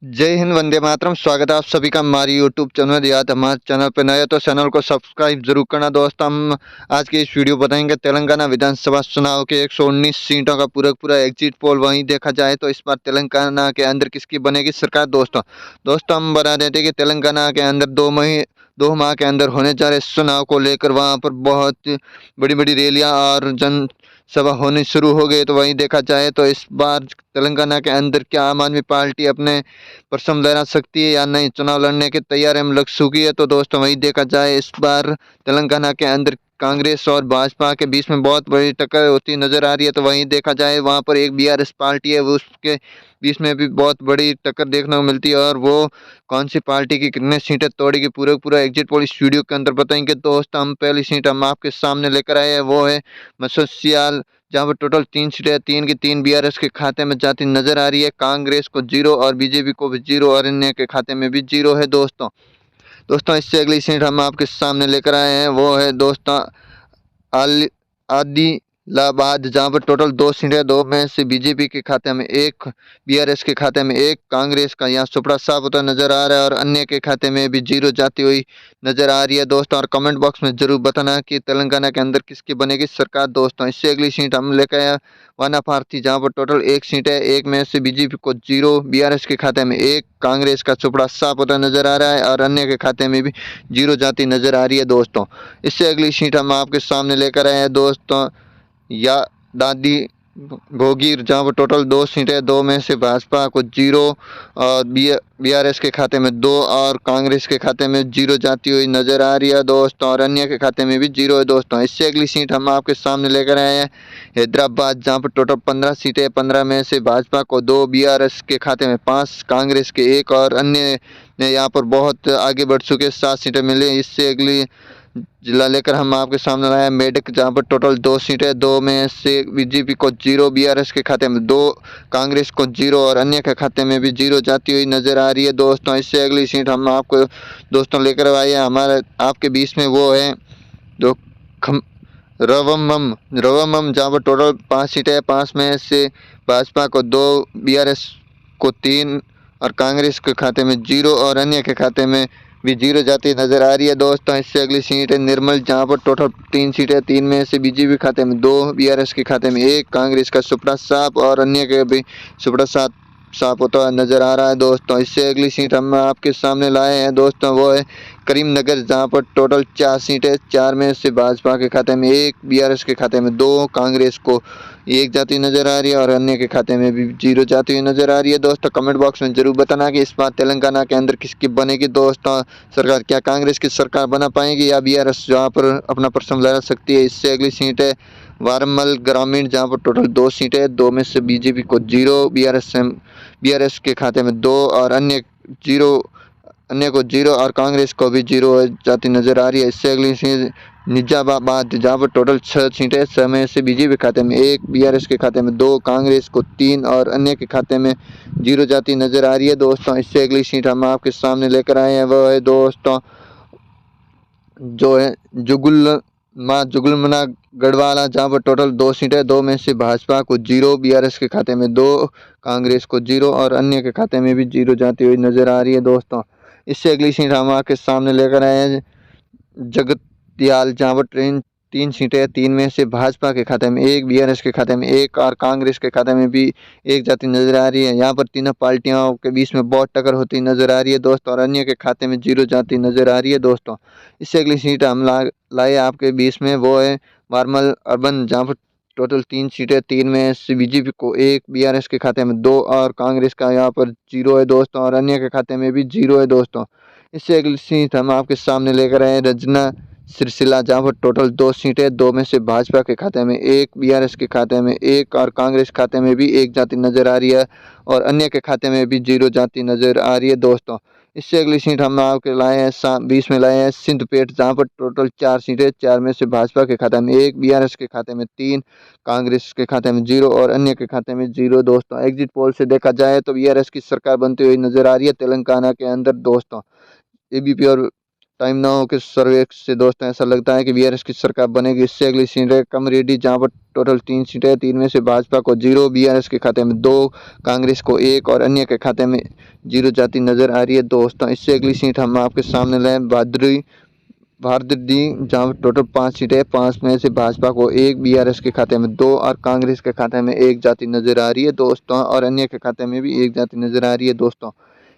जय हिंद, वंदे मातरम। स्वागत है आप सभी का हमारी यूट्यूब चैनल याद हमारे चैनल पर नए हो तो चैनल को सब्सक्राइब जरूर करना। दोस्तों, हम आज की इस वीडियो बताएंगे तेलंगाना विधानसभा चुनाव के 119 सीटों का पूरा एग्जिट पोल। वहीं देखा जाए तो इस बार तेलंगाना के अंदर किसकी बनेगी सरकार। दोस्तों हम बता देते कि तेलंगाना के अंदर 2 माह के अंदर होने जा रहे चुनाव को लेकर वहां पर बहुत बड़ी बड़ी रैलियां और जन सभा होनी शुरू हो गई। तो वहीं देखा जाए तो इस बार तेलंगाना के अंदर क्या आम आदमी पार्टी अपने परचम लहरा सकती है या नहीं, चुनाव लड़ने की तैयारी में लग चुकी है। तो दोस्तों वहीं देखा जाए इस बार तेलंगाना के अंदर कांग्रेस और भाजपा के बीच में बहुत बड़ी टक्कर होती नजर आ रही है। तो वहीं देखा जाए वहां पर एक बीआरएस पार्टी है, वो उसके बीच में भी बहुत बड़ी टक्कर देखने को मिलती है। और वो कौन सी पार्टी की कितने सीटें तोड़ेगी पूरा एग्जिट पोल इस वीडियो के अंदर बताएंगे। दोस्तों हम पहली सीट हम आपके सामने लेकर आए हैं, वो है मसोसियाल, जहां पर टोटल 3 सीटें, 3 की 3 बीआरएस के खाते में जाती नजर आ रही है। कांग्रेस को 0 और बीजेपी को भी 0 और अन्य के खाते में भी 0 है। दोस्तों इससे अगली सीट हम आपके सामने लेकर आए हैं, वो है दोस्तों आल आदिलाबाद, जहां पर टोटल 2 सीटें, 2 में से बीजेपी के खाते में 1, बीआरएस के खाते में 1, कांग्रेस का यहाँ सुपड़ा साफ होता नजर आ रहा है और अन्य के खाते में भी 0 जाती हुई नजर आ रही है। दोस्तों और कमेंट बॉक्स में जरूर बताना कि तेलंगाना के अंदर किसकी बनेगी सरकार। दोस्तों इससे अगली सीट हम लेकर आए वानापार्थी, जहां पर टोटल 1 सीट है, 1 में से बीजेपी को 0, बीआरएस के खाते में 1, कांग्रेस का सुपड़ा साफ होता नजर आ रहा है और अन्य के खाते में भी 0 जाती नजर आ रही है। दोस्तों इससे अगली सीट हम आपके सामने लेकर आए हैं दोस्तों या दादी भोगीर, जहाँ पर टोटल 2 सीटें, 2 में से भाजपा को 0 और बीआरएस के खाते में 2 और कांग्रेस के खाते में 0 जाती हुई नजर आ रही है। दोस्तों और अन्य के खाते में भी 0 है। दोस्तों इससे अगली सीट हम आपके सामने लेकर आए हैं हैदराबाद, जहाँ पर टोटल 15 सीटें, 15 में से भाजपा को 2, बीआरएस के खाते में 5, कांग्रेस के 1 और अन्य ने यहाँ पर बहुत आगे बढ़ चुके 7 सीटें मिली। इससे अगली जिला लेकर हम आपके सामने लाए मेडक, जहाँ पर टोटल 2 सीटें, 2 में से बीजेपी को 0, बीआरएस के खाते में 2, कांग्रेस को 0 और अन्य के खाते में भी 0 जाती हुई नजर आ रही है। दोस्तों इससे अगली सीट हम आपको लेकर आए हैं हमारे आपके बीच में, वो है जो खम रवमम, जहाँ पर टोटल 5 सीटें, 5 में से भाजपा को 2, बीआरएस को 3 और कांग्रेस के खाते में 0 और अन्य के खाते में भी 0 जाती नजर आ रही है। दोस्तों इससे अगली सीट है निर्मल, जहाँ पर टोटल 3 सीटें, 3 में से बीजेपी खाते में 2, बीआरएस के खाते में 1, कांग्रेस का सुपड़ा साफ और अन्य के भी सुपड़ा साफ साफ होता नजर आ रहा है। दोस्तों इससे अगली सीट हम आपके सामने लाए हैं दोस्तों, वो है करीमनगर, जहां पर टोटल 4 सीटें, 4 में से भाजपा के खाते में 1, बीआरएस के खाते में 2, कांग्रेस को 1 जाती नजर आ रही है और अन्य के खाते में भी 0 जाती हुई नजर आ रही है। दोस्तों कमेंट बॉक्स में जरूर बताना कि इस बार तेलंगाना के अंदर किसकी बनेगी दोस्तों सरकार। क्या कांग्रेस की सरकार बना पाएगी या बीआरएस जहाँ पर अपना परचम लहरा सकती है। इससे अगली सीट है वारमल ग्रामीण, जहाँ पर टोटल 2 सीटें, 2 में से बीजेपी को 0, बीआरएस के खाते में 2 और अन्य को 0 और कांग्रेस को भी 0 जाती नजर आ रही है। इससे अगली सीट निजामाबाद, जहाँ पर टोटल 6 सीटें, 6 में से बीजेपी खाते में 1, बीआरएस के खाते में 2, कांग्रेस को 3 और अन्य के खाते में 0 जाती नजर आ रही है। दोस्तों इससे अगली सीट हम आपके सामने लेकर आए हैं, वो है दोस्तों जो है जुगुलमना गढ़वाला, जहाँ पर टोटल 2 सीटें, 2 में से भाजपा को 0, बीआरएस के खाते में 2, कांग्रेस को 0 और अन्य के खाते में भी 0 जाती हुई नजर आ रही है। दोस्तों इससे अगली सीट हम आपके सामने लेकर आए हैं जगतियाल, जहाँ पर 3 सीटें, 3 में से भाजपा के खाते में 1, बीआरएस के खाते में 1 और कांग्रेस के खाते में भी 1 जाती नजर आ रही है। यहाँ पर तीनों पार्टियों के बीच में बहुत टक्कर होती नजर आ रही है दोस्तों और अन्य के खाते में 0 जाती नजर आ रही है। दोस्तों इससे अगली सीट हम लाए आपके बीच में, वो है वारमल अर्बन, जहाँ पर टोटल 3 सीटें, 3 में से बीजेपी को 1, बीआरएस के खाते में 2 और कांग्रेस का यहाँ पर 0 है दोस्तों और अन्य के खाते में भी 0 है। दोस्तों इससे अगली सीट हम आपके सामने लेकर आए रजना सिरसिला, जहाँ पर टोटल 2 सीटें, 2 में से भाजपा के खाते में 1, बीआरएस के खाते में 1 और कांग्रेस खाते में भी 1 जाती नजर आ रही है और अन्य के खाते में भी 0 जाती नजर आ रही है। दोस्तों इससे अगली सीट हम आपके लाए हैं बीच में लाए हैं सिंधपेट, जहाँ पर टोटल 4 सीटें, 4 में से भाजपा के खाते में 1, बीआरएस के खाते में 3, कांग्रेस के खाते में 0 और अन्य के खाते में 0। दोस्तों एग्जिट पोल से देखा जाए तो बीआरएस की सरकार बनती हुई नजर आ रही है तेलंगाना के अंदर। दोस्तों एबीपी और टाइम नाउ के सर्वे से दोस्तों ऐसा लगता है कि बीआरएस की सरकार बनेगी। इससे अगली सीट है कमरेड्डी, जहां पर टोटल 3 सीटें, 3 में से भाजपा को 0, बीआरएस के खाते में 2, कांग्रेस को 1 और अन्य के खाते में 0 जाती नजर आ रही है दोस्तों। इससे अगली सीट हम आपके सामने लाए भारदरी, जहां टोटल 5 सीटें, 5 में से भाजपा को 1, बीआरएस के खाते में 2 और कांग्रेस के खाते में 1 जाती नजर आ रही है दोस्तों, और अन्य के खाते में भी 1 जाती नजर आ रही है दोस्तों।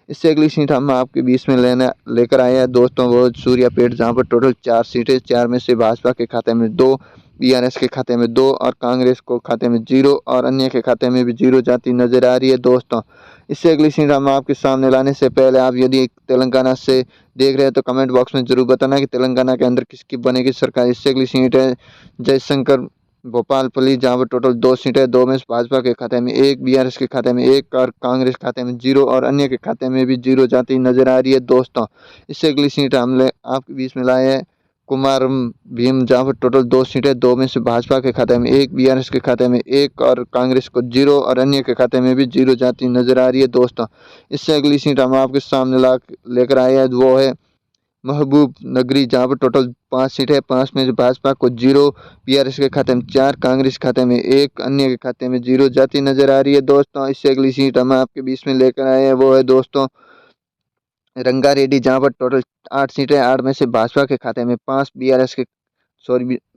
इससे अगली सीट हम आपके बीच में लेकर आए हैं दोस्तों, वो सूर्यापेट, जहां पर टोटल 4 सीटें, 4 में से भाजपा के खाते में 2, बीआरएस के खाते में 2 और कांग्रेस को खाते में 0 और अन्य के खाते में भी 0 जाती नजर आ रही है दोस्तों। इससे अगली सीट हम आपके सामने लाने से पहले आप यदि तेलंगाना से देख रहे हैं तो कमेंट बॉक्स में जरूर बताना कि तेलंगाना के अंदर किसकी बनेगी सरकार। इससे अगली सीट है जयशंकर भोपालपल्ली, जहां पर टोटल 2 सीटें, 2 में से भाजपा के खाते में 1, बीआरएस के खाते में 1 और कांग्रेस खाते में 0 और अन्य के खाते में भी 0 जाती नजर आ रही है दोस्तों। इससे अगली सीट हमने आपके बीच में लाए हैं कुमार भीम, जहां पर टोटल 2 सीटें, 2 में से भाजपा के खाते में 1, बीआरएस के खाते में 1 और कांग्रेस को 0 और अन्य के खाते में भी 0 जाती नजर आ रही है दोस्तों। इससे अगली सीट हम आपके सामने लेकर आए हैं, वो है महबूब नगरी, जहां पर टोटल 5 सीटें, 5 में से भाजपा को 0, बीआरएस के खाते में 4, कांग्रेस खाते में 1, अन्य के खाते में 0 जाती नजर आ रही है दोस्तों। इससे अगली सीट हम आपके बीच में लेकर आए हैं, वो है दोस्तों रंगारेड्डी, जहां पर टोटल 8 सीटें, 8 में से भाजपा के खाते में 5,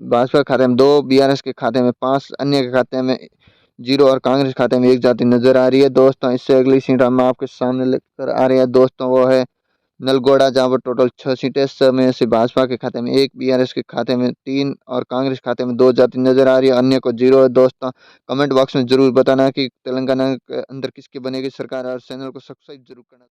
भाजपा के खाते में 2, बीआरएस के खाते में 5, अन्य के खाते में 0 और कांग्रेस खाते में 1 जाती नजर आ रही है दोस्तों। इससे अगली सीट हम आपके सामने लेकर आ रहे हैं दोस्तों, वो है नलगोड़ा, जहां पर टोटल 6 सीटें, 6 में से भाजपा के खाते में 1, बीआरएस के खाते में 3 और कांग्रेस खाते में 2 जाती नजर आ रही है, अन्य को 0 है दोस्तों। कमेंट बॉक्स में जरूर बताना कि तेलंगाना के अंदर किसकी बनेगी सरकार, और चैनल को सब्सक्राइब जरूर करना।